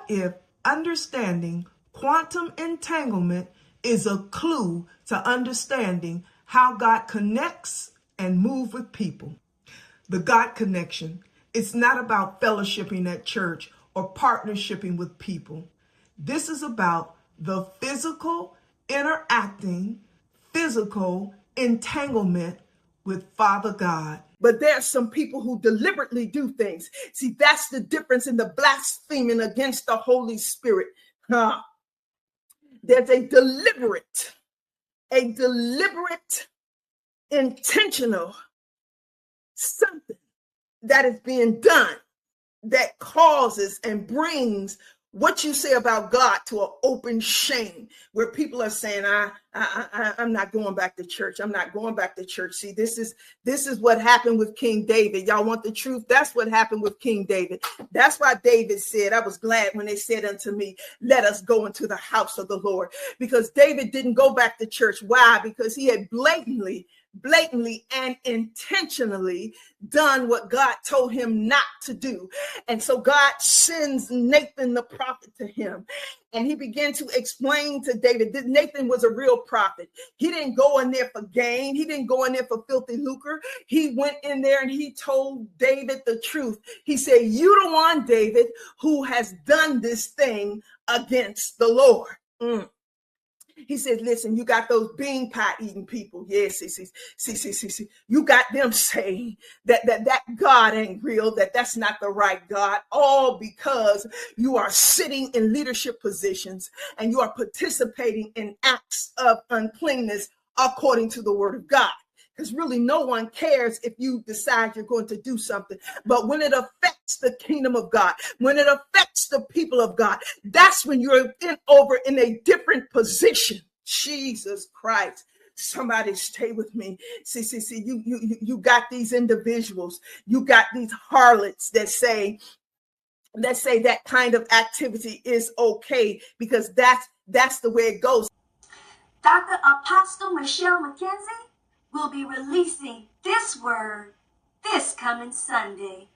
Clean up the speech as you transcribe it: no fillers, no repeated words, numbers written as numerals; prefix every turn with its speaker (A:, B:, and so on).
A: if understanding quantum entanglement is a clue to understanding how God connects and moves with people? The God connection. It's not about fellowshipping at church or partnershiping with people. This is about the physical interacting, physical entanglement with Father God. But there are some people who deliberately do things. See, that's the difference in the blaspheming against the Holy Spirit. There's a deliberate, intentional something that is being done that causes and brings what you say about God to an open shame, where people are saying, I'm not going back to church. I'm not going back to church. See, this is what happened with King David. Y'all want the truth? That's what happened with King David. That's why David said, I was glad when they said unto me, let us go into the house of the Lord. Because David didn't go back to church. Why? Because he had blatantly and intentionally done what God told him not to do. And so God sends Nathan the prophet to him, and he began to explain to David that Nathan was a real prophet. He didn't go in there for gain. He didn't go in there for filthy lucre. He went in there and he told David the truth. He said, you the one, David, who has done this thing against the Lord. He said, listen, you got those bean pie eating people. Yes, see. You got them saying that God ain't real, that's not the right God, all because you are sitting in leadership positions and you are participating in acts of uncleanness according to the word of God. Because really no one cares if you decide you're going to do something. But when it affects the kingdom of God, when it affects the people of God, that's when you're over in a different position. Jesus Christ. Somebody stay with me. See, you got these individuals, you got these harlots that say that kind of activity is okay because that's the way it goes.
B: Dr. Apostle Michelle McKenzie will be releasing this word this coming Sunday.